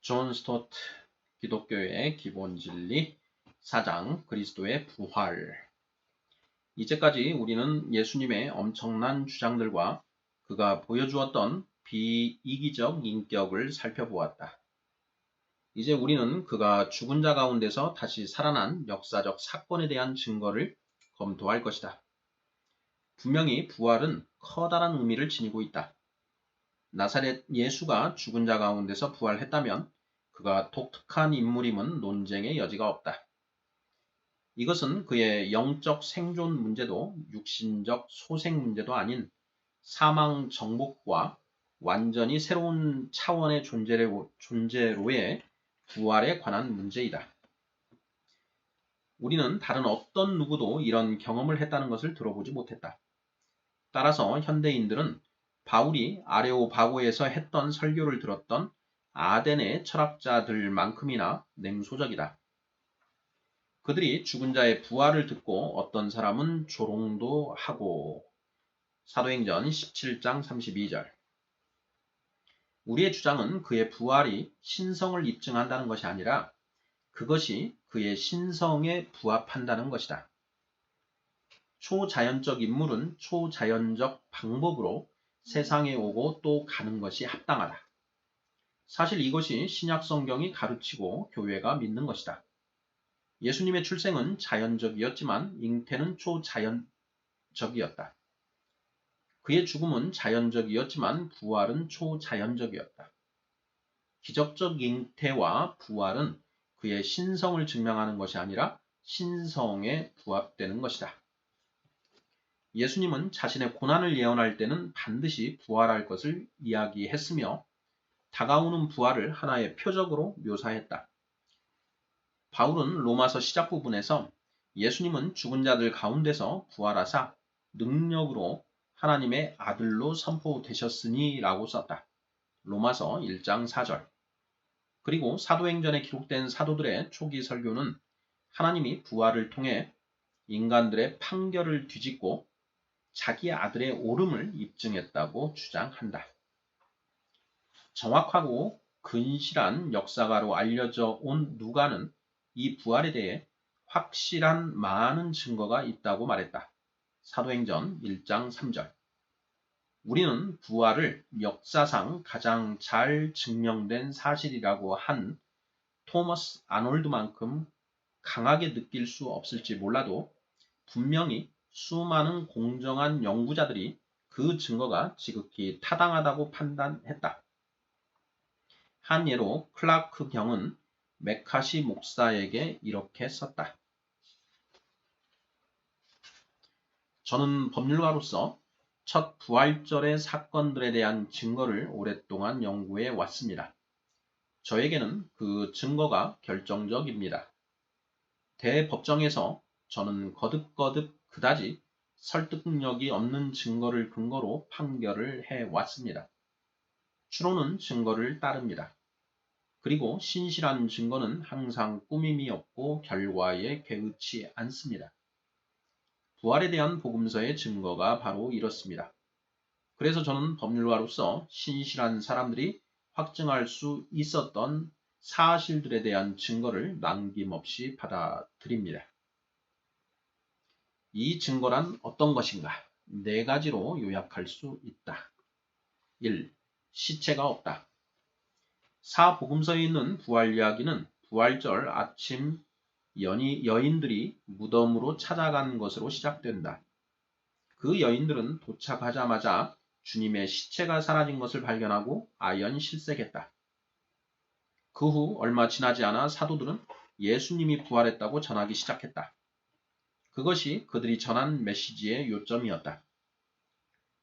존 스토트 기독교의 기본 진리 4장 그리스도의 부활. 이제까지 우리는 예수님의 엄청난 주장들과 그가 보여주었던 비이기적 인격을 살펴보았다. 이제 우리는 그가 죽은 자 가운데서 다시 살아난 역사적 사건에 대한 증거를 검토할 것이다. 분명히 부활은 커다란 의미를 지니고 있다. 나사렛 예수가 죽은 자 가운데서 부활했다면 그가 독특한 인물임은 논쟁의 여지가 없다. 이것은 그의 영적 생존 문제도 육신적 소생 문제도 아닌 사망 정복과 완전히 새로운 차원의 존재로의 부활에 관한 문제이다. 우리는 다른 어떤 누구도 이런 경험을 했다는 것을 들어보지 못했다. 따라서 현대인들은 바울이 아레오바고에서 했던 설교를 들었던 아덴의 철학자들만큼이나 냉소적이다. 그들이 죽은 자의 부활을 듣고 어떤 사람은 조롱도 하고. 사도행전 17장 32절. 우리의 주장은 그의 부활이 신성을 입증한다는 것이 아니라 그것이 그의 신성에 부합한다는 것이다. 초자연적 인물은 초자연적 방법으로 세상에 오고 또 가는 것이 합당하다. 사실 이것이 신약 성경이 가르치고 교회가 믿는 것이다. 예수님의 출생은 자연적이었지만 잉태는 초자연적이었다. 그의 죽음은 자연적이었지만 부활은 초자연적이었다. 기적적 잉태와 부활은 그의 신성을 증명하는 것이 아니라 신성에 부합되는 것이다. 예수님은 자신의 고난을 예언할 때는 반드시 부활할 것을 이야기했으며 다가오는 부활을 하나의 표적으로 묘사했다. 바울은 로마서 시작 부분에서 예수님은 죽은 자들 가운데서 부활하사 능력으로 하나님의 아들로 선포되셨으니 라고 썼다. 로마서 1장 4절. 그리고 사도행전에 기록된 사도들의 초기 설교는 하나님이 부활을 통해 인간들의 판결을 뒤집고 자기 아들의 오름을 입증했다고 주장한다. 정확하고 근실한 역사가로 알려져 온 누가는 이 부활에 대해 확실한 많은 증거가 있다고 말했다. 사도행전 1장 3절. 우리는 부활을 역사상 가장 잘 증명된 사실이라고 한 토머스 아놀드만큼 강하게 느낄 수 없을지 몰라도 분명히 수많은 공정한 연구자들이 그 증거가 지극히 타당하다고 판단했다. 한 예로 클라크 경은 메카시 목사에게 이렇게 썼다. 저는 법률가로서 첫 부활절의 사건들에 대한 증거를 오랫동안 연구해 왔습니다. 저에게는 그 증거가 결정적입니다. 대법정에서 저는 거듭거듭 그다지 설득력이 없는 증거를 근거로 판결을 해왔습니다. 추론은 증거를 따릅니다. 그리고 신실한 증거는 항상 꾸밈이 없고 결과에 개의치 않습니다. 부활에 대한 복음서의 증거가 바로 이렇습니다. 그래서 저는 법률가로서 신실한 사람들이 확증할 수 있었던 사실들에 대한 증거를 남김없이 받아들입니다. 이 증거란 어떤 것인가? 4가지로 요약할 수 있다. 1. 시체가 없다. 사복음서에 있는 부활 이야기는 부활절 아침 여인들이 무덤으로 찾아간 것으로 시작된다. 그 여인들은 도착하자마자 주님의 시체가 사라진 것을 발견하고 아연실색했다. 그 후 얼마 지나지 않아 사도들은 예수님이 부활했다고 전하기 시작했다. 그것이 그들이 전한 메시지의 요점이었다.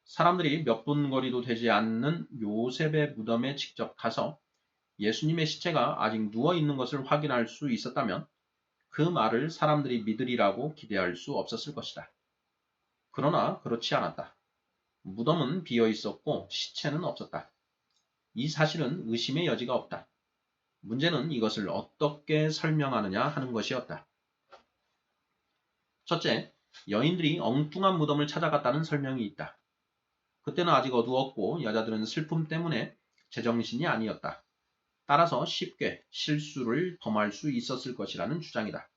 사람들이 몇 분 거리도 되지 않는 요셉의 무덤에 직접 가서 예수님의 시체가 아직 누워 있는 것을 확인할 수 있었다면 그 말을 사람들이 믿으리라고 기대할 수 없었을 것이다. 그러나 그렇지 않았다. 무덤은 비어 있었고 시체는 없었다. 이 사실은 의심의 여지가 없다. 문제는 이것을 어떻게 설명하느냐 하는 것이었다. 첫째, 여인들이 엉뚱한 무덤을 찾아갔다는 설명이 있다. 그때는 아직 어두웠고 여자들은 슬픔 때문에 제정신이 아니었다. 따라서 쉽게 실수를 범할 수 있었을 것이라는 주장이다.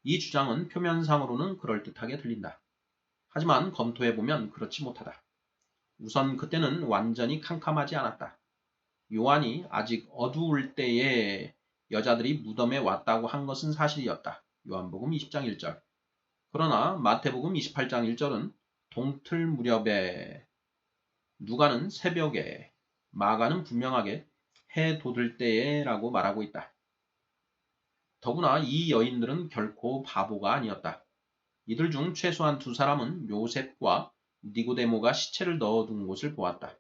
이 주장은 표면상으로는 그럴듯하게 들린다. 하지만 검토해보면 그렇지 못하다. 우선 그때는 완전히 캄캄하지 않았다. 요한이 아직 어두울 때에 여자들이 무덤에 왔다고 한 것은 사실이었다. 요한복음 20장 1절. 그러나 마태복음 28장 1절은 동틀 무렵에, 누가는 새벽에, 마가는 분명하게 해 돋을 때에 라고 말하고 있다. 더구나 이 여인들은 결코 바보가 아니었다. 이들 중 최소한 두 사람은 요셉과 니고데모가 시체를 넣어둔 곳을 보았다.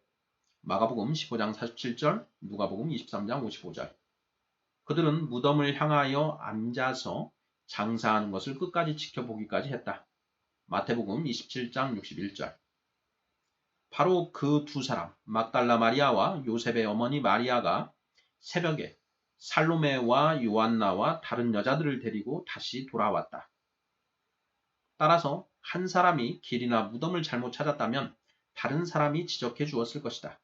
마가복음 15장 47절, 누가복음 23장 55절. 그들은 무덤을 향하여 앉아서 장사하는 것을 끝까지 지켜보기까지 했다. 마태복음 27장 61절. 바로 그 두 사람, 막달라 마리아와 요셉의 어머니 마리아가 새벽에 살로메와 요한나와 다른 여자들을 데리고 다시 돌아왔다. 따라서 한 사람이 길이나 무덤을 잘못 찾았다면 다른 사람이 지적해 주었을 것이다.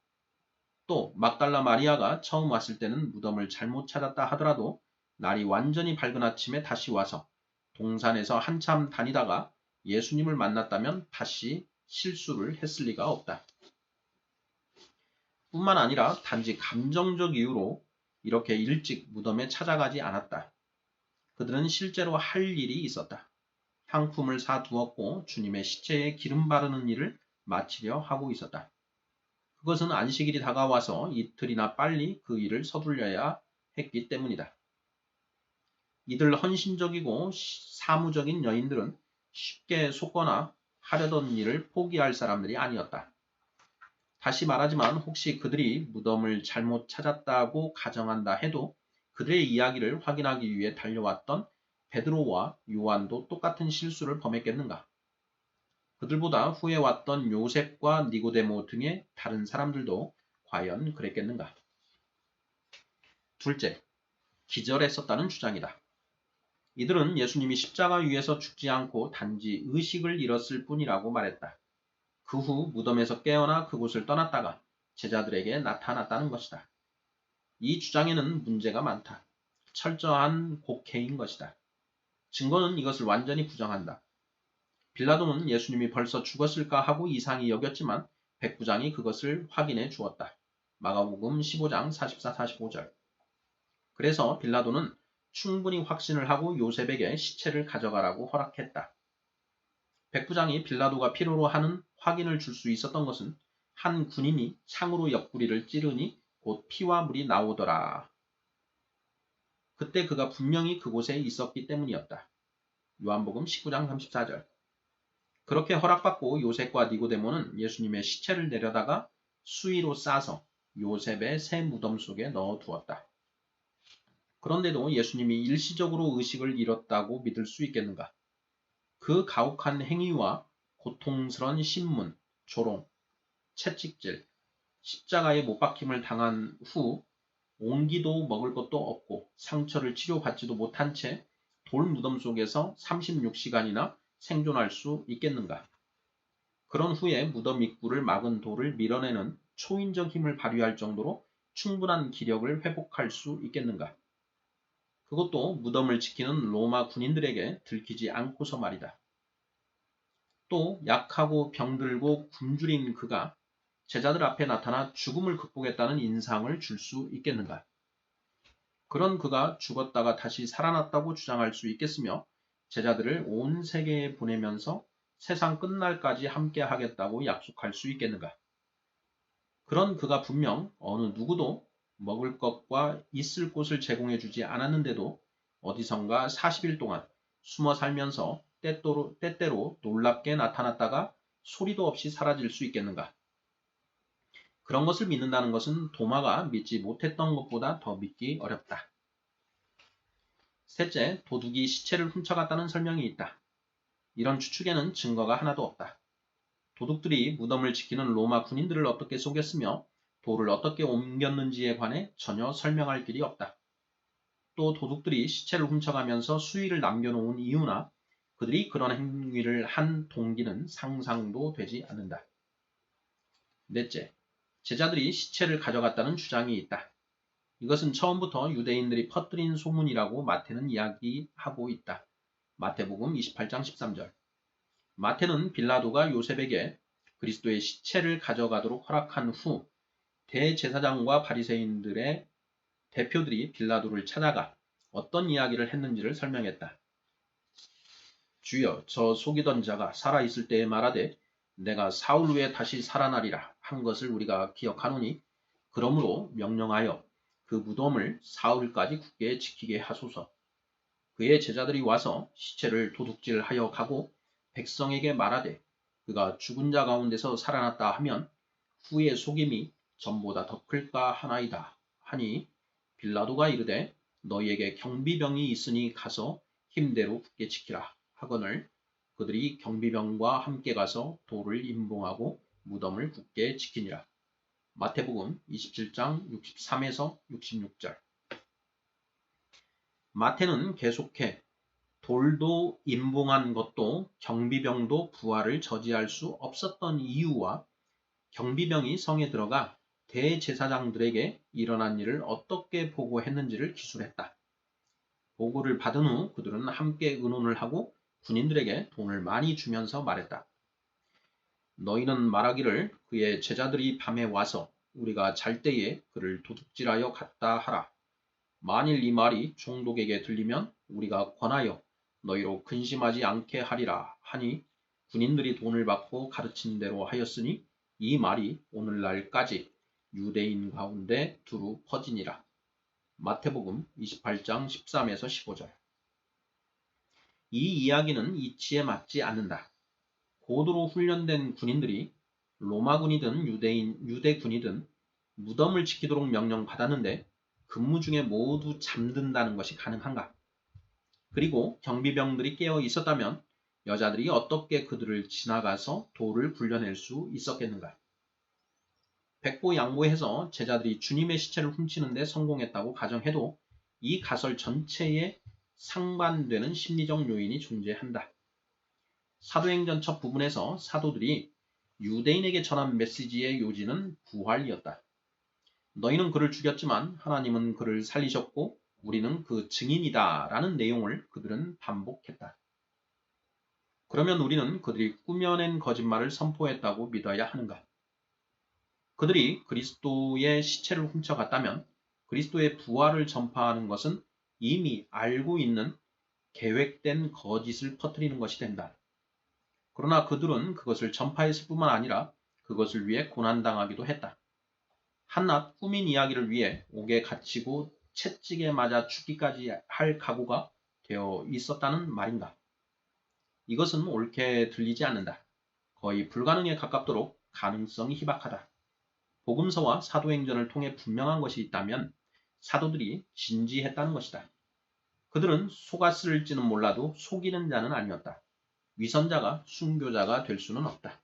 또 막달라 마리아가 처음 왔을 때는 무덤을 잘못 찾았다 하더라도 날이 완전히 밝은 아침에 다시 와서 동산에서 한참 다니다가 예수님을 만났다면 다시 실수를 했을 리가 없다. 뿐만 아니라 단지 감정적 이유로 이렇게 일찍 무덤에 찾아가지 않았다. 그들은 실제로 할 일이 있었다. 향품을 사두었고 주님의 시체에 기름 바르는 일을 마치려 하고 있었다. 그것은 안식일이 다가와서 이틀이나 빨리 그 일을 서둘러야 했기 때문이다. 이들 헌신적이고 사무적인 여인들은 쉽게 속거나 하려던 일을 포기할 사람들이 아니었다. 다시 말하지만 혹시 그들이 무덤을 잘못 찾았다고 가정한다 해도 그들의 이야기를 확인하기 위해 달려왔던 베드로와 요한도 똑같은 실수를 범했겠는가? 그들보다 후에 왔던 요셉과 니고데모 등의 다른 사람들도 과연 그랬겠는가? 둘째, 기절했었다는 주장이다. 이들은 예수님이 십자가 위에서 죽지 않고 단지 의식을 잃었을 뿐이라고 말했다. 그 후 무덤에서 깨어나 그곳을 떠났다가 제자들에게 나타났다는 것이다. 이 주장에는 문제가 많다. 철저한 곡해인 것이다. 증거는 이것을 완전히 부정한다. 빌라도는 예수님이 벌써 죽었을까 하고 이상히 여겼지만 백부장이 그것을 확인해 주었다. 마가복음 15장 44, 45절. 그래서 빌라도는 충분히 확신을 하고 요셉에게 시체를 가져가라고 허락했다. 백부장이 빌라도가 필요로 하는 확인을 줄 수 있었던 것은 한 군인이 창으로 옆구리를 찌르니 곧 피와 물이 나오더라. 그때 그가 분명히 그곳에 있었기 때문이었다. 요한복음 19장 34절. 그렇게 허락받고 요셉과 니고데모는 예수님의 시체를 내려다가 수의로 싸서 요셉의 새 무덤 속에 넣어두었다. 그런데도 예수님이 일시적으로 의식을 잃었다고 믿을 수 있겠는가? 그 가혹한 행위와 고통스런 신문, 조롱, 채찍질, 십자가에 못 박힘을 당한 후 옹기도 먹을 것도 없고 상처를 치료받지도 못한 채 돌 무덤 속에서 36시간이나 생존할 수 있겠는가? 그런 후에 무덤 입구를 막은 돌을 밀어내는 초인적 힘을 발휘할 정도로 충분한 기력을 회복할 수 있겠는가? 그것도 무덤을 지키는 로마 군인들에게 들키지 않고서 말이다. 또 약하고 병들고 굶주린 그가 제자들 앞에 나타나 죽음을 극복했다는 인상을 줄 수 있겠는가? 그런 그가 죽었다가 다시 살아났다고 주장할 수 있겠으며 제자들을 온 세계에 보내면서 세상 끝날까지 함께 하겠다고 약속할 수 있겠는가? 그런 그가 분명 어느 누구도 먹을 것과 있을 곳을 제공해 주지 않았는데도 어디선가 40일 동안 숨어 살면서 때때로 놀랍게 나타났다가 소리도 없이 사라질 수 있겠는가? 그런 것을 믿는다는 것은 도마가 믿지 못했던 것보다 더 믿기 어렵다. 셋째, 도둑이 시체를 훔쳐갔다는 설명이 있다. 이런 추측에는 증거가 하나도 없다. 도둑들이 무덤을 지키는 로마 군인들을 어떻게 속였으며 돌을 어떻게 옮겼는지에 관해 전혀 설명할 길이 없다. 또 도둑들이 시체를 훔쳐가면서 수의를 남겨놓은 이유나 그들이 그런 행위를 한 동기는 상상도 되지 않는다. 넷째, 제자들이 시체를 가져갔다는 주장이 있다. 이것은 처음부터 유대인들이 퍼뜨린 소문이라고 마태는 이야기하고 있다. 마태복음 28장 13절. 마태는 빌라도가 요셉에게 그리스도의 시체를 가져가도록 허락한 후 대제사장과 바리새인들의 대표들이 빌라도를 찾아가 어떤 이야기를 했는지를 설명했다. 주여, 저 속이던 자가 살아있을 때에 말하되 내가 사울 후에 다시 살아나리라 한 것을 우리가 기억하노니 그러므로 명령하여 그 무덤을 사흘까지 굳게 지키게 하소서. 그의 제자들이 와서 시체를 도둑질하여 가고 백성에게 말하되 그가 죽은 자 가운데서 살아났다 하면 후의 속임이 전보다 더 클까 하나이다 하니 빌라도가 이르되 너희에게 경비병이 있으니 가서 힘대로 굳게 지키라 하거늘 그들이 경비병과 함께 가서 돌을 임봉하고 무덤을 굳게 지키니라. 마태복음 27장 63에서 66절. 마태는 계속해 돌도 임봉한 것도 경비병도 부활을 저지할 수 없었던 이유와 경비병이 성에 들어가 대제사장들에게 일어난 일을 어떻게 보고했는지를 기술했다. 보고를 받은 후 그들은 함께 의논을 하고 군인들에게 돈을 많이 주면서 말했다. 너희는 말하기를 그의 제자들이 밤에 와서 우리가 잘 때에 그를 도둑질하여 갔다 하라. 만일 이 말이 총독에게 들리면 우리가 권하여 너희로 근심하지 않게 하리라 하니 군인들이 돈을 받고 가르친 대로 하였으니 이 말이 오늘날까지 유대인 가운데 두루 퍼지니라. 마태복음 28장 13에서 15절. 이 이야기는 이치에 맞지 않는다. 고도로 훈련된 군인들이 로마군이든 유대군이든 무덤을 지키도록 명령받았는데 근무 중에 모두 잠든다는 것이 가능한가? 그리고 경비병들이 깨어 있었다면 여자들이 어떻게 그들을 지나가서 돌을 굴려낼 수 있었겠는가? 백보양보해서 제자들이 주님의 시체를 훔치는 데 성공했다고 가정해도 이 가설 전체에 상반되는 심리적 요인이 존재한다. 사도행전 첫 부분에서 사도들이 유대인에게 전한 메시지의 요지는 부활이었다. 너희는 그를 죽였지만 하나님은 그를 살리셨고 우리는 그 증인이다 라는 내용을 그들은 반복했다. 그러면 우리는 그들이 꾸며낸 거짓말을 선포했다고 믿어야 하는가? 그들이 그리스도의 시체를 훔쳐갔다면 그리스도의 부활을 전파하는 것은 이미 알고 있는 계획된 거짓을 퍼뜨리는 것이 된다. 그러나 그들은 그것을 전파했을 뿐만 아니라 그것을 위해 고난당하기도 했다. 한낱 꾸민 이야기를 위해 옥에 갇히고 채찍에 맞아 죽기까지 할 각오가 되어 있었다는 말인가? 이것은 옳게 들리지 않는다. 거의 불가능에 가깝도록 가능성이 희박하다. 복음서와 사도행전을 통해 분명한 것이 있다면 사도들이 진지했다는 것이다. 그들은 속았을지는 몰라도 속이는 자는 아니었다. 위선자가 순교자가 될 수는 없다.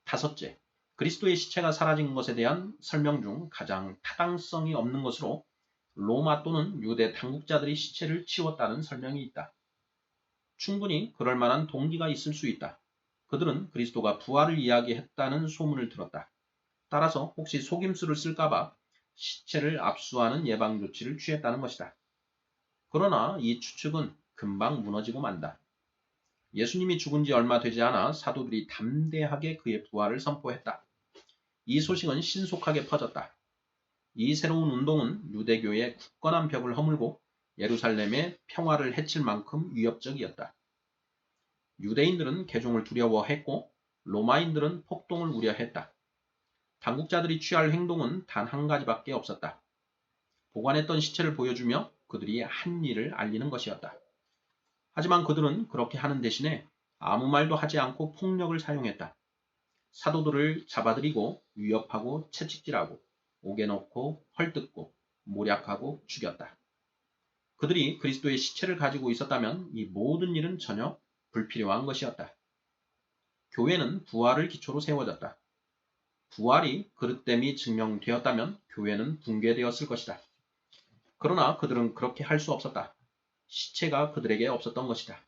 다섯째, 그리스도의 시체가 사라진 것에 대한 설명 중 가장 타당성이 없는 것으로 로마 또는 유대 당국자들이 시체를 치웠다는 설명이 있다. 충분히 그럴 만한 동기가 있을 수 있다. 그들은 그리스도가 부활을 이야기했다는 소문을 들었다. 따라서 혹시 속임수를 쓸까봐 시체를 압수하는 예방조치를 취했다는 것이다. 그러나 이 추측은 금방 무너지고 만다. 예수님이 죽은 지 얼마 되지 않아 사도들이 담대하게 그의 부활을 선포했다. 이 소식은 신속하게 퍼졌다. 이 새로운 운동은 유대교의 굳건한 벽을 허물고 예루살렘의 평화를 해칠 만큼 위협적이었다. 유대인들은 개종을 두려워했고 로마인들은 폭동을 우려했다. 당국자들이 취할 행동은 단 한 가지밖에 없었다. 보관했던 시체를 보여주며 그들이 한 일을 알리는 것이었다. 하지만 그들은 그렇게 하는 대신에 아무 말도 하지 않고 폭력을 사용했다. 사도들을 잡아들이고 위협하고 채찍질하고 옥에 넣고 헐뜯고 모략하고 죽였다. 그들이 그리스도의 시체를 가지고 있었다면 이 모든 일은 전혀 불필요한 것이었다. 교회는 부활을 기초로 세워졌다. 부활이 그릇됨이 증명되었다면 교회는 붕괴되었을 것이다. 그러나 그들은 그렇게 할 수 없었다. 시체가 그들에게 없었던 것이다.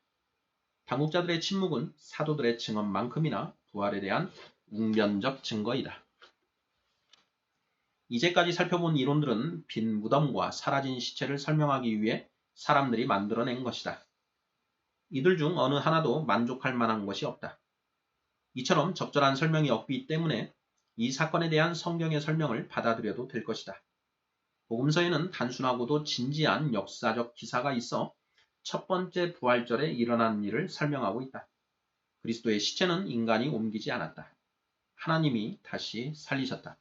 당국자들의 침묵은 사도들의 증언만큼이나 부활에 대한 웅변적 증거이다. 이제까지 살펴본 이론들은 빈 무덤과 사라진 시체를 설명하기 위해 사람들이 만들어낸 것이다. 이들 중 어느 하나도 만족할 만한 것이 없다. 이처럼 적절한 설명이 없기 때문에 이 사건에 대한 성경의 설명을 받아들여도 될 것이다. 복음서에는 단순하고도 진지한 역사적 기사가 있어 첫 번째 부활절에 일어난 일을 설명하고 있다. 그리스도의 시체는 인간이 옮기지 않았다. 하나님이 다시 살리셨다.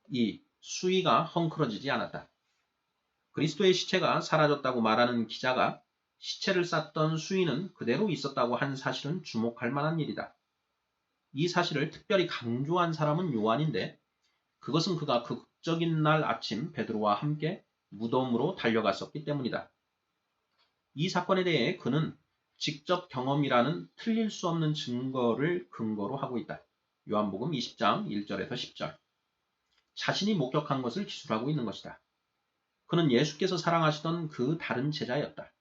2. 수위가 헝클어지지 않았다. 그리스도의 시체가 사라졌다고 말하는 기자가 시체를 쌌던 수위는 그대로 있었다고 한 사실은 주목할 만한 일이다. 이 사실을 특별히 강조한 사람은 요한인데 그것은 그가 극적인 날 아침 베드로와 함께 무덤으로 달려갔었기 때문이다. 이 사건에 대해 그는 직접 경험이라는 틀릴 수 없는 증거를 근거로 하고 있다. 요한복음 20장 1절에서 10절. 자신이 목격한 것을 기술하고 있는 것이다. 그는 예수께서 사랑하시던 그 다른 제자였다.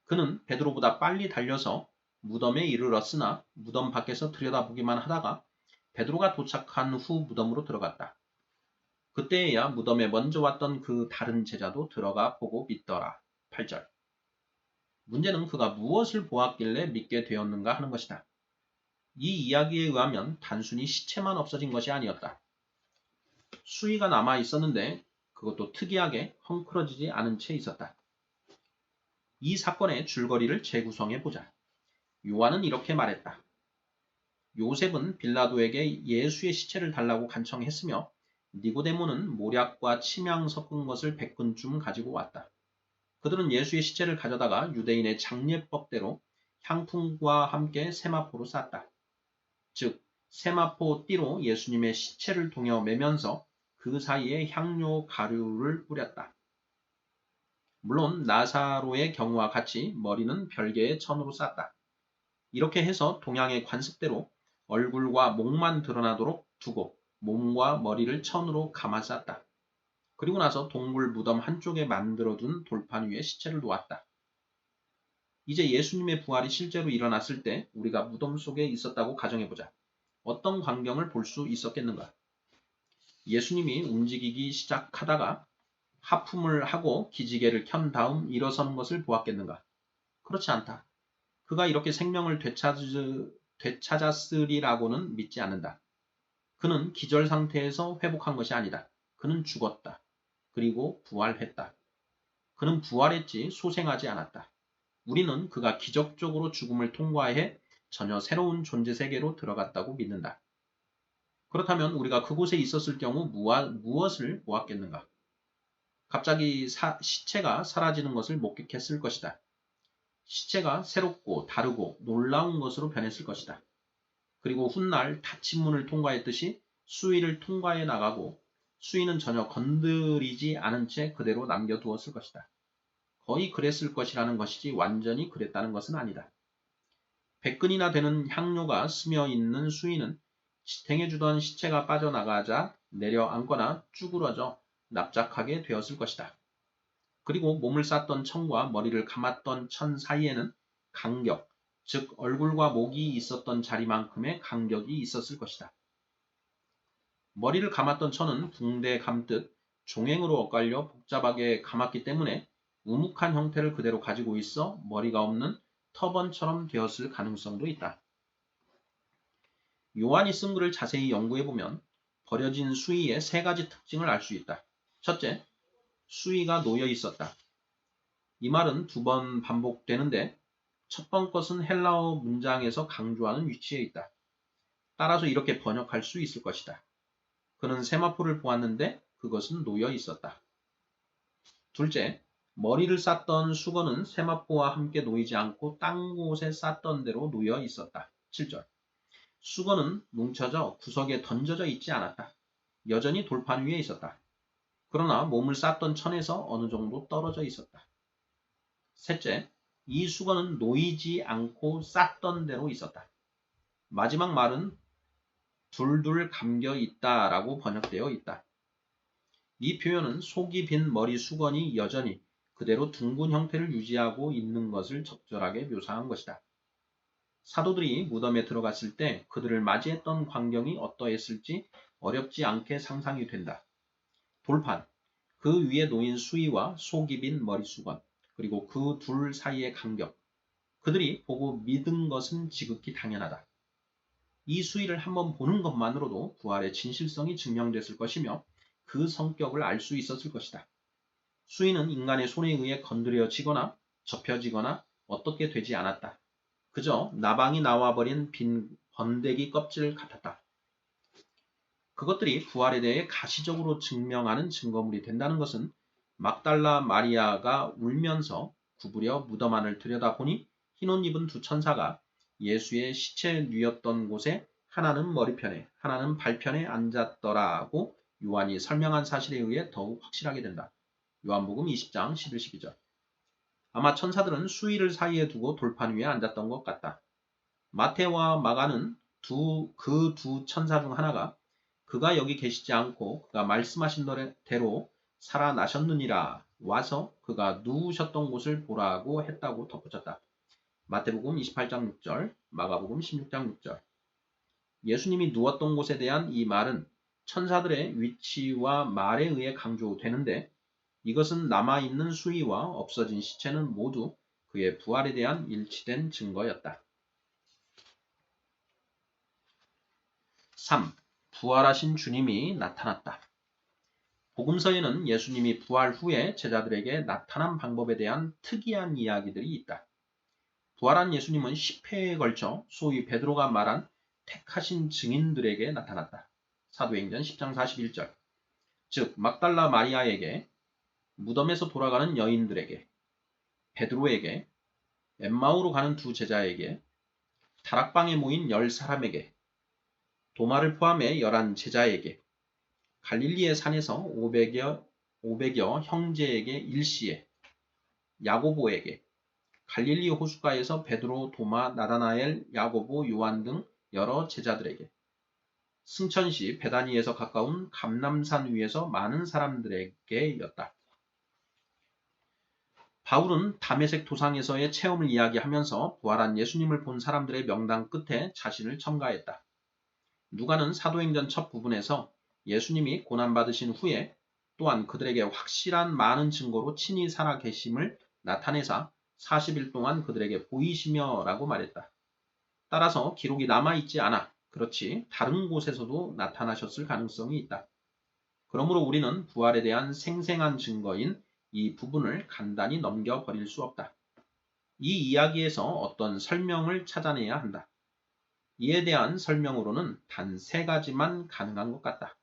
그는 베드로보다 빨리 달려서 무덤에 이르렀으나 무덤 밖에서 들여다보기만 하다가 베드로가 도착한 후 무덤으로 들어갔다. 그때에야 무덤에 먼저 왔던 그 다른 제자도 들어가 보고 믿더라. 8절. 문제는 그가 무엇을 보았길래 믿게 되었는가 하는 것이다. 이 이야기에 의하면 단순히 시체만 없어진 것이 아니었다. 수위가 남아 있었는데 그것도 특이하게 헝클어지지 않은 채 있었다. 이 사건의 줄거리를 재구성해 보자. 요한은 이렇게 말했다. 요셉은 빌라도에게 예수의 시체를 달라고 간청했으며 니고데모는 모략과 침향 섞은 것을 100근쯤 가지고 왔다. 그들은 예수의 시체를 가져다가 유대인의 장례법대로 향품과 함께 세마포로 쌌다. 즉 세마포 띠로 예수님의 시체를 동여 매면서 그 사이에 향료 가루를 뿌렸다. 물론 나사로의 경우와 같이 머리는 별개의 천으로 쌌다. 이렇게 해서 동양의 관습대로 얼굴과 목만 드러나도록 두고 몸과 머리를 천으로 감아 쌌다. 그리고 나서 동굴 무덤 한쪽에 만들어둔 돌판 위에 시체를 놓았다. 이제 예수님의 부활이 실제로 일어났을 때 우리가 무덤 속에 있었다고 가정해보자. 어떤 광경을 볼 수 있었겠는가? 예수님이 움직이기 시작하다가 하품을 하고 기지개를 켠 다음 일어서는 것을 보았겠는가? 그렇지 않다. 그가 이렇게 생명을 되찾았으리라고는 믿지 않는다. 그는 기절 상태에서 회복한 것이 아니다. 그는 죽었다. 그리고 부활했다. 그는 부활했지 소생하지 않았다. 우리는 그가 기적적으로 죽음을 통과해 전혀 새로운 존재 세계로 들어갔다고 믿는다. 그렇다면 우리가 그곳에 있었을 경우 무엇을 보았겠는가? 갑자기 시체가 사라지는 것을 목격했을 것이다. 시체가 새롭고 다르고 놀라운 것으로 변했을 것이다. 그리고 훗날 닫힌 문을 통과했듯이 수위를 통과해 나가고 수위는 전혀 건드리지 않은 채 그대로 남겨두었을 것이다. 거의 그랬을 것이라는 것이지 완전히 그랬다는 것은 아니다. 100근이나 되는 향료가 스며 있는 수위는 지탱해주던 시체가 빠져나가자 내려앉거나 쭈그러져 납작하게 되었을 것이다. 그리고 몸을 쌌던 천과 머리를 감았던 천 사이에는 간격, 즉 얼굴과 목이 있었던 자리만큼의 간격이 있었을 것이다. 머리를 감았던 천은 붕대 감듯 종횡으로 엇갈려 복잡하게 감았기 때문에 우묵한 형태를 그대로 가지고 있어 머리가 없는 터번처럼 되었을 가능성도 있다. 요한이 쓴 글을 자세히 연구해보면 버려진 수위의 세 가지 특징을 알 수 있다. 첫째, 수위가 놓여 있었다. 이 말은 두 번 반복되는데 첫 번 것은 헬라어 문장에서 강조하는 위치에 있다. 따라서 이렇게 번역할 수 있을 것이다. 그는 세마포를 보았는데 그것은 놓여 있었다. 둘째, 머리를 쌌던 수건은 세마포와 함께 놓이지 않고 딴 곳에 쌌던 대로 놓여 있었다. 7절. 수건은 뭉쳐져 구석에 던져져 있지 않았다. 여전히 돌판 위에 있었다. 그러나 몸을 쌌던 천에서 어느 정도 떨어져 있었다. 셋째, 이 수건은 놓이지 않고 쌌던 대로 있었다. 마지막 말은 둘둘 감겨 있다라고 번역되어 있다. 이 표현은 속이 빈 머리 수건이 여전히 그대로 둥근 형태를 유지하고 있는 것을 적절하게 묘사한 것이다. 사도들이 무덤에 들어갔을 때 그들을 맞이했던 광경이 어떠했을지 어렵지 않게 상상이 된다. 돌판, 그 위에 놓인 수의와 속이 빈 머릿수건, 그리고 그 둘 사이의 간격, 그들이 보고 믿은 것은 지극히 당연하다. 이 수의를 한번 보는 것만으로도 부활의 진실성이 증명됐을 것이며 그 성격을 알 수 있었을 것이다. 수의는 인간의 손에 의해 건드려지거나 접혀지거나 어떻게 되지 않았다. 그저 나방이 나와버린 빈 번데기 껍질 같았다. 그것들이 부활에 대해 가시적으로 증명하는 증거물이 된다는 것은 막달라 마리아가 울면서 구부려 무덤 안을 들여다보니 흰 옷 입은 두 천사가 예수의 시체 뉘었던 곳에 하나는 머리편에 하나는 발편에 앉았더라고 요한이 설명한 사실에 의해 더욱 확실하게 된다. 요한복음 20장 11, 12절. 아마 천사들은 수의를 사이에 두고 돌판 위에 앉았던 것 같다. 마태와 마가는 그 두 천사 중 하나가 그가 여기 계시지 않고 그가 말씀하신 대로 살아나셨느니라 와서 그가 누우셨던 곳을 보라고 했다고 덧붙였다. 마태복음 28장 6절, 마가복음 16장 6절. 예수님이 누웠던 곳에 대한 이 말은 천사들의 위치와 말에 의해 강조되는데 이것은 남아있는 수의와 없어진 시체는 모두 그의 부활에 대한 일치된 증거였다. 3. 부활하신 주님이 나타났다. 복음서에는 예수님이 부활 후에 제자들에게 나타난 방법에 대한 특이한 이야기들이 있다. 부활한 예수님은 10회에 걸쳐 소위 베드로가 말한 택하신 증인들에게 나타났다. 사도행전 10장 41절. 즉 막달라 마리아에게, 무덤에서 돌아가는 여인들에게, 베드로에게, 엠마오로 가는 두 제자에게, 다락방에 모인 10사람에게, 도마를 포함해 11 제자에게, 갈릴리의 산에서 500여 형제에게 일시에, 야고보에게, 갈릴리 호숫가에서 베드로, 도마, 나다나엘, 야고보, 요한 등 여러 제자들에게, 승천시 베다니에서 가까운 감람산 위에서 많은 사람들에게였다. 바울은 다메섹 도상에서의 체험을 이야기하면서 부활한 예수님을 본 사람들의 명단 끝에 자신을 첨가했다. 누가는 사도행전 첫 부분에서 예수님이 고난받으신 후에 또한 그들에게 확실한 많은 증거로 친히 살아 계심을 나타내사 40일 동안 그들에게 보이시며 라고 말했다. 따라서 기록이 남아있지 않아 그렇지 다른 곳에서도 나타나셨을 가능성이 있다. 그러므로 우리는 부활에 대한 생생한 증거인 이 부분을 간단히 넘겨버릴 수 없다. 이 이야기에서 어떤 설명을 찾아내야 한다. 이에 대한 설명으로는 단 3가지만 가능한 것 같다.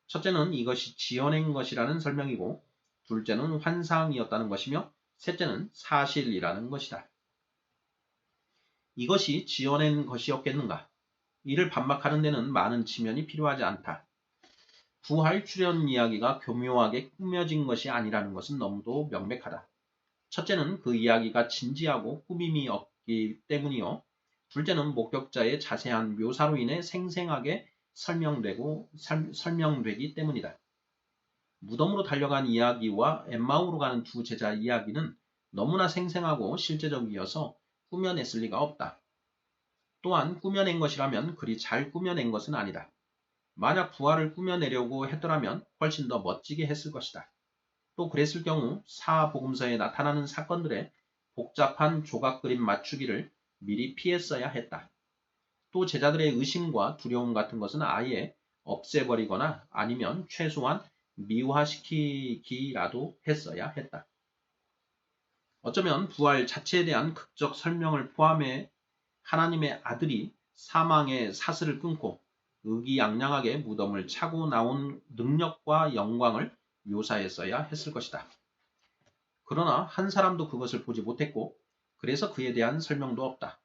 첫째는 이것이 지어낸 것이라는 설명이고, 둘째는 환상이었다는 것이며, 셋째는 사실이라는 것이다. 이것이 지어낸 것이었겠는가? 이를 반박하는 데는 많은 지면이 필요하지 않다. 부활 출현 이야기가 교묘하게 꾸며진 것이 아니라는 것은 너무도 명백하다. 첫째는 그 이야기가 진지하고 꾸밈이 없기 때문이요. 둘째는 목격자의 자세한 묘사로 인해 생생하게 설명되기 때문이다. 무덤으로 달려간 이야기와 엠마오로 가는 두 제자 이야기는 너무나 생생하고 실제적이어서 꾸며냈을 리가 없다. 또한 꾸며낸 것이라면 그리 잘 꾸며낸 것은 아니다. 만약 부활을 꾸며내려고 했더라면 훨씬 더 멋지게 했을 것이다. 또 그랬을 경우 사복음서에 나타나는 사건들의 복잡한 조각 그림 맞추기를 미리 피했어야 했다. 또 제자들의 의심과 두려움 같은 것은 아예 없애버리거나 아니면 최소한 미화시키기라도 했어야 했다. 어쩌면 부활 자체에 대한 극적 설명을 포함해 하나님의 아들이 사망의 사슬을 끊고 의기양양하게 무덤을 차고 나온 능력과 영광을 묘사했어야 했을 것이다. 그러나 한 사람도 그것을 보지 못했고 그래서 그에 대한 설명도 없다.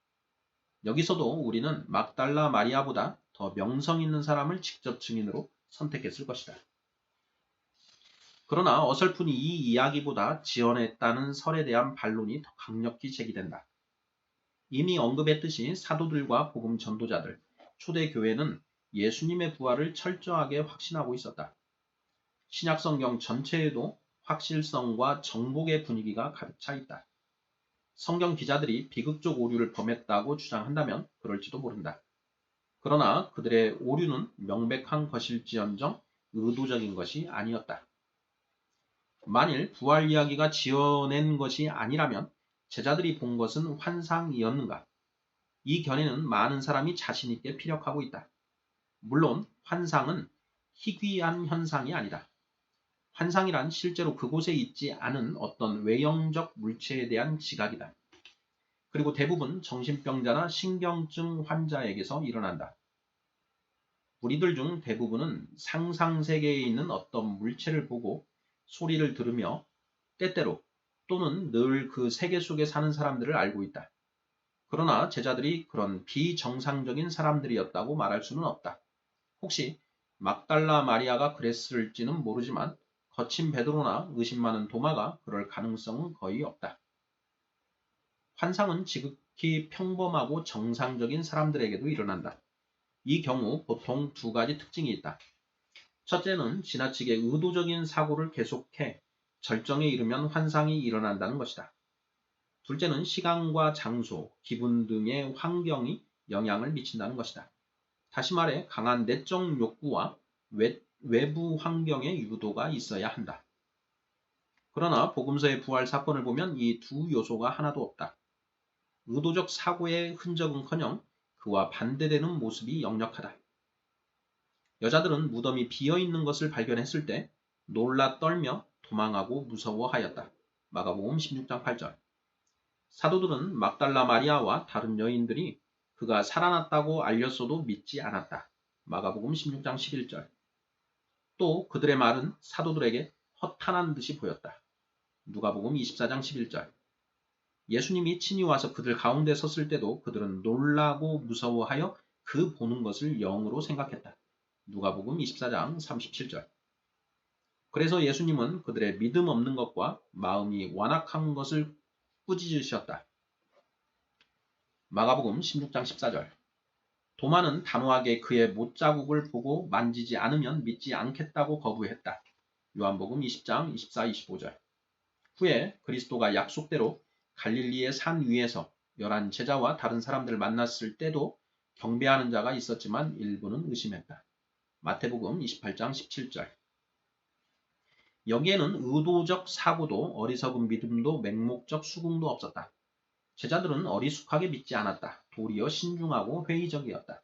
여기서도 우리는 막달라 마리아보다 더 명성 있는 사람을 직접 증인으로 선택했을 것이다. 그러나 어설픈 이 이야기보다 지어냈다는 설에 대한 반론이 더 강력히 제기된다. 이미 언급했듯이 사도들과 복음 전도자들, 초대교회는 예수님의 부활을 철저하게 확신하고 있었다. 신약성경 전체에도 확실성과 정복의 분위기가 가득 차 있다. 성경 기자들이 비극적 오류를 범했다고 주장한다면 그럴지도 모른다. 그러나 그들의 오류는 명백한 것일지언정 의도적인 것이 아니었다. 만일 부활 이야기가 지어낸 것이 아니라면 제자들이 본 것은 환상이었는가? 이 견해는 많은 사람이 자신 있게 피력하고 있다. 물론 환상은 희귀한 현상이 아니다. 환상이란 실제로 그곳에 있지 않은 어떤 외형적 물체에 대한 지각이다. 그리고 대부분 정신병자나 신경증 환자에게서 일어난다. 우리들 중 대부분은 상상세계에 있는 어떤 물체를 보고 소리를 들으며 때때로 또는 늘 그 세계 속에 사는 사람들을 알고 있다. 그러나 제자들이 그런 비정상적인 사람들이었다고 말할 수는 없다. 혹시 막달라 마리아가 그랬을지는 모르지만 거친 베드로나 의심 많은 도마가 그럴 가능성은 거의 없다. 환상은 지극히 평범하고 정상적인 사람들에게도 일어난다. 이 경우 보통 두 가지 특징이 있다. 첫째는 지나치게 의도적인 사고를 계속해 절정에 이르면 환상이 일어난다는 것이다. 둘째는 시간과 장소, 기분 등의 환경이 영향을 미친다는 것이다. 다시 말해 강한 내적 욕구와 외부 환경의 유도가 있어야 한다. 그러나 복음서의 부활 사건을 보면 이 두 요소가 하나도 없다. 의도적 사고의 흔적은커녕 그와 반대되는 모습이 역력하다. 여자들은 무덤이 비어있는 것을 발견했을 때 놀라 떨며 도망하고 무서워하였다. 마가복음 16장 8절. 사도들은 막달라 마리아와 다른 여인들이 그가 살아났다고 알렸어도 믿지 않았다. 마가복음 16장 11절. 또 그들의 말은 사도들에게 허탄한 듯이 보였다. 누가복음 24장 11절. 예수님이 친히 와서 그들 가운데 섰을 때도 그들은 놀라고 무서워하여 그 보는 것을 영으로 생각했다. 누가복음 24장 37절. 그래서 예수님은 그들의 믿음 없는 것과 마음이 완악한 것을 꾸짖으셨다. 마가복음 16장 14절. 도마는 단호하게 그의 못자국을 보고 만지지 않으면 믿지 않겠다고 거부했다. 요한복음 20장 24, 25절. 후에 그리스도가 약속대로 갈릴리의 산 위에서 11 제자와 다른 사람들을 만났을 때도 경배하는 자가 있었지만 일부는 의심했다. 마태복음 28장 17절. 여기에는 의도적 사고도 어리석은 믿음도 맹목적 수긍도 없었다. 제자들은 어리숙하게 믿지 않았다. 도리어 신중하고 회의적이었다.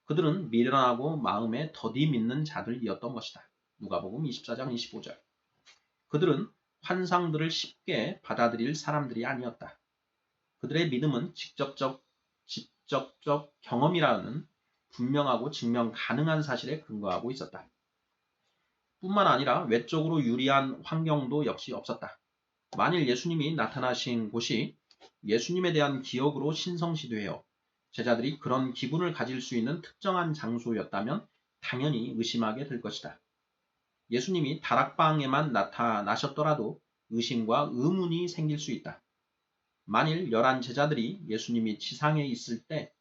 그들은 미련하고 마음에 더디 믿는 자들이었던 것이다. 누가복음 24장 25절. 그들은 환상들을 쉽게 받아들일 사람들이 아니었다. 그들의 믿음은 직접적 경험이라는 분명하고 증명 가능한 사실에 근거하고 있었다. 뿐만 아니라 외적으로 유리한 환경도 역시 없었다. 만일 예수님이 나타나신 곳이 예수님에 대한 기억으로 신성시되어 제자들이 그런 기분을 가질 수 있는 특정한 장소였다면 당연히 의심하게 될 것이다. 예수님이 다락방에만 나타나셨더라도 의심과 의문이 생길 수 있다. 만일 11 제자들이 예수님이 지상에 있을 때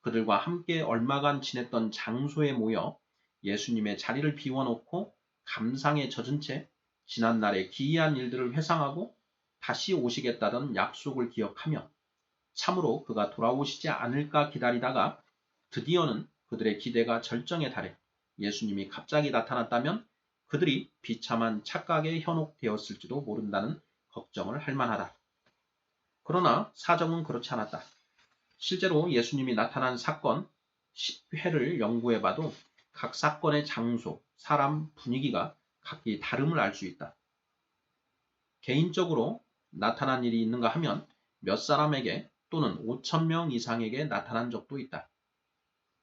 그들과 함께 얼마간 지냈던 장소에 모여 예수님의 자리를 비워놓고 감상에 젖은 채 지난날의 기이한 일들을 회상하고 다시 오시겠다던 약속을 기억하며 참으로 그가 돌아오시지 않을까 기다리다가 드디어는 그들의 기대가 절정에 달해 예수님이 갑자기 나타났다면 그들이 비참한 착각에 현혹되었을지도 모른다는 걱정을 할 만하다. 그러나 사정은 그렇지 않았다. 실제로 예수님이 나타난 사건 10회를 연구해봐도 각 사건의 장소, 사람, 분위기가 각기 다름을 알 수 있다. 개인적으로 나타난 일이 있는가 하면 몇 사람에게 또는 5,000명 이상에게 나타난 적도 있다.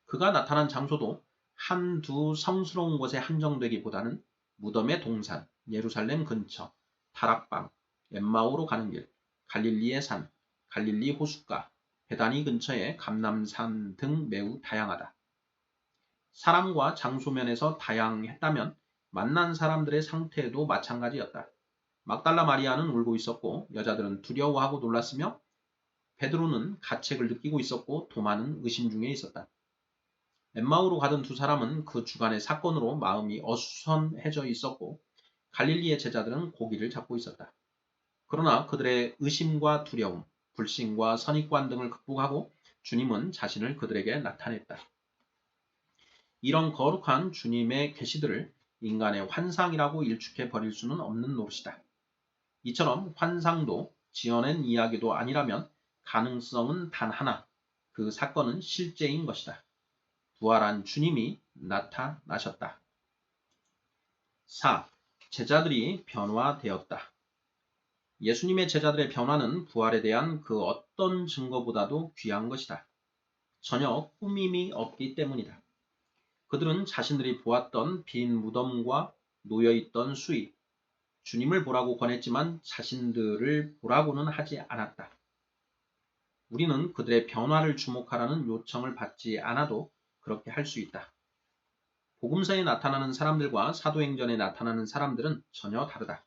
그가 나타난 장소도 한두 성스러운 곳에 한정되기보다는 무덤의 동산, 예루살렘 근처, 다락방, 엠마오로 가는 길, 갈릴리의 산, 갈릴리 호숫가, 베다니 근처의 감람산 등 매우 다양하다. 사람과 장소 면에서 다양했다면 만난 사람들의 상태도 마찬가지였다. 막달라 마리아는 울고 있었고 여자들은 두려워하고 놀랐으며 베드로는 가책을 느끼고 있었고 도마는 의심 중에 있었다. 엠마오로 가던 두 사람은 그 주간의 사건으로 마음이 어수선해져 있었고 갈릴리의 제자들은 고기를 잡고 있었다. 그러나 그들의 의심과 두려움, 불신과 선입관 등을 극복하고 주님은 자신을 그들에게 나타냈다. 이런 거룩한 주님의 계시들을 인간의 환상이라고 일축해 버릴 수는 없는 노릇이다. 이처럼 환상도 지어낸 이야기도 아니라면 가능성은 단 하나, 그 사건은 실제인 것이다. 부활한 주님이 나타나셨다. 4. 제자들이 변화되었다. 예수님의 제자들의 변화는 부활에 대한 그 어떤 증거보다도 귀한 것이다. 전혀 꾸밈이 없기 때문이다. 그들은 자신들이 보았던 빈 무덤과 놓여있던 수의, 주님을 보라고 권했지만 자신들을 보라고는 하지 않았다. 우리는 그들의 변화를 주목하라는 요청을 받지 않아도 그렇게 할 수 있다. 복음서에 나타나는 사람들과 사도행전에 나타나는 사람들은 전혀 다르다.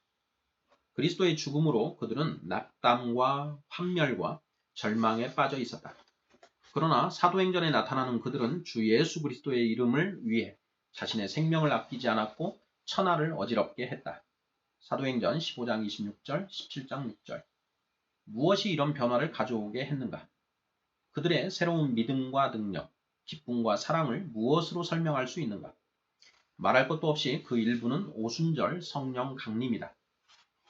그리스도의 죽음으로 그들은 낙담과 환멸과 절망에 빠져 있었다. 그러나 사도행전에 나타나는 그들은 주 예수 그리스도의 이름을 위해 자신의 생명을 아끼지 않았고 천하를 어지럽게 했다. 사도행전 15장 26절, 17장 6절. 무엇이 이런 변화를 가져오게 했는가? 그들의 새로운 믿음과 능력, 기쁨과 사랑을 무엇으로 설명할 수 있는가? 말할 것도 없이 그 일부는 오순절 성령 강림이다.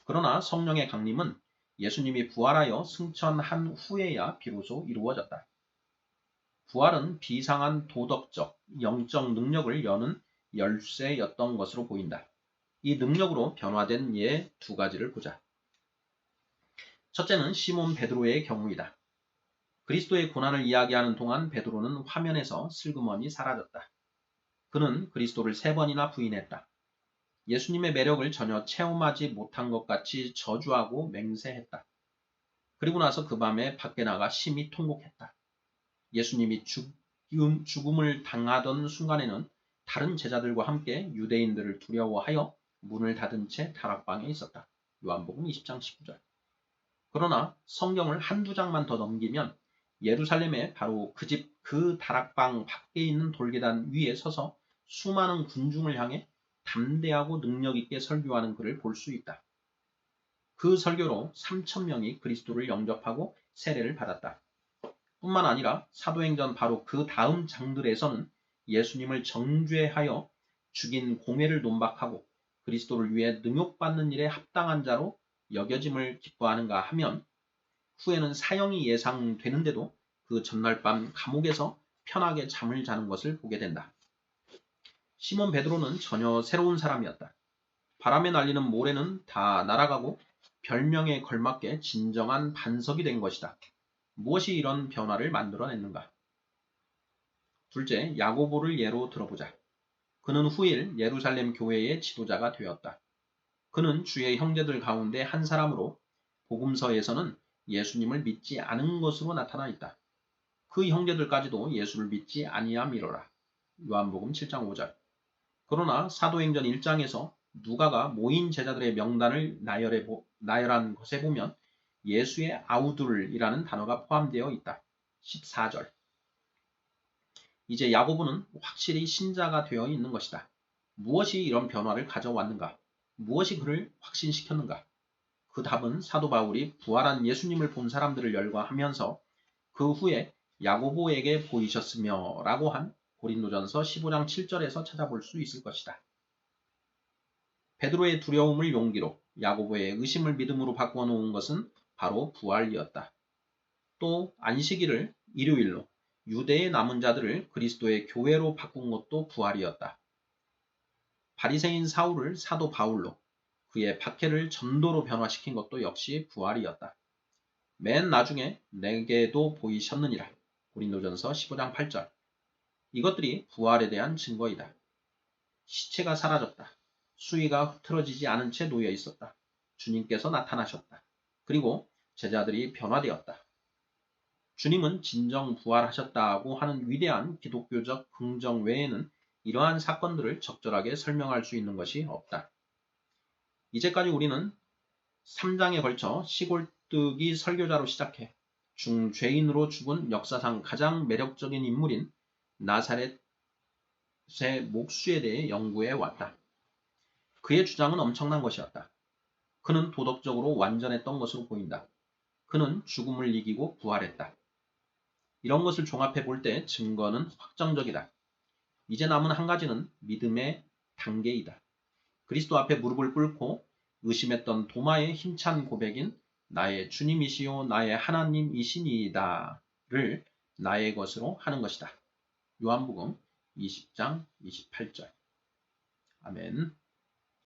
그러나 성령의 강림은 예수님이 부활하여 승천한 후에야 비로소 이루어졌다. 부활은 비상한 도덕적, 영적 능력을 여는 열쇠였던 것으로 보인다. 이 능력으로 변화된 예 두 가지를 보자. 첫째는 시몬 베드로의 경우이다. 그리스도의 고난을 이야기하는 동안 베드로는 화면에서 슬그머니 사라졌다. 그는 그리스도를 3번이나 부인했다. 예수님의 매력을 전혀 체험하지 못한 것 같이 저주하고 맹세했다. 그리고 나서 그 밤에 밖에 나가 심히 통곡했다. 예수님이 죽음을 당하던 순간에는 다른 제자들과 함께 유대인들을 두려워하여 문을 닫은 채 다락방에 있었다. 요한복음 20장 19절. 그러나 성경을 한두 장만 더 넘기면 예루살렘에 바로 그 집 그 다락방 밖에 있는 돌계단 위에 서서 수많은 군중을 향해 담대하고 능력 있게 설교하는 그를 볼 수 있다. 그 설교로 3,000명이 그리스도를 영접하고 세례를 받았다. 뿐만 아니라 사도행전 바로 그 다음 장들에서는 예수님을 정죄하여 죽인 공회를 논박하고 그리스도를 위해 능욕받는 일에 합당한 자로 여겨짐을 기뻐하는가 하면 후에는 사형이 예상되는데도 그 전날 밤 감옥에서 편하게 잠을 자는 것을 보게 된다. 시몬 베드로는 전혀 새로운 사람이었다. 바람에 날리는 모래는 다 날아가고 별명에 걸맞게 진정한 반석이 된 것이다. 무엇이 이런 변화를 만들어냈는가? 둘째, 야고보를 예로 들어보자. 그는 후일 예루살렘 교회의 지도자가 되었다. 그는 주의 형제들 가운데 한 사람으로 복음서에서는 예수님을 믿지 않은 것으로 나타나 있다. 그 형제들까지도 예수를 믿지 아니함이로라. 요한복음 7장 5절. 그러나 사도행전 1장에서 누가가 모인 제자들의 명단을 나열한 것에 보면 예수의 아우들이라는 단어가 포함되어 있다. 14절. 이제 야고보는 확실히 신자가 되어 있는 것이다. 무엇이 이런 변화를 가져왔는가? 무엇이 그를 확신시켰는가? 그 답은 사도 바울이 부활한 예수님을 본 사람들을 열거하면서 그 후에 야고보에게 보이셨으며 라고 한 고린도전서 15장 7절에서 찾아볼 수 있을 것이다. 베드로의 두려움을 용기로, 야고보의 의심을 믿음으로 바꾸어 놓은 것은 바로 부활이었다. 또 안식일을 일요일로, 유대의 남은 자들을 그리스도의 교회로 바꾼 것도 부활이었다. 바리새인 사울을 사도 바울로, 그의 박해를 전도로 변화시킨 것도 역시 부활이었다. 맨 나중에 내게도 보이셨느니라. 고린도전서 15장 8절. 이것들이 부활에 대한 증거이다. 시체가 사라졌다. 수위가 흐트러지지 않은 채 놓여 있었다. 주님께서 나타나셨다. 그리고 제자들이 변화되었다. 주님은 진정 부활하셨다고 하는 위대한 기독교적 긍정 외에는 이러한 사건들을 적절하게 설명할 수 있는 것이 없다. 이제까지 우리는 3장에 걸쳐 시골뜨기 설교자로 시작해 중죄인으로 죽은 역사상 가장 매력적인 인물인 나사렛의 목수에 대해 연구해 왔다. 그의 주장은 엄청난 것이었다. 그는 도덕적으로 완전했던 것으로 보인다. 그는 죽음을 이기고 부활했다. 이런 것을 종합해 볼 때 증거는 확정적이다. 이제 남은 한 가지는 믿음의 단계이다. 그리스도 앞에 무릎을 꿇고 의심했던 도마의 힘찬 고백인 나의 주님이시요 나의 하나님이시니이다를 나의 것으로 하는 것이다. 요한복음 20장 28절. 아멘.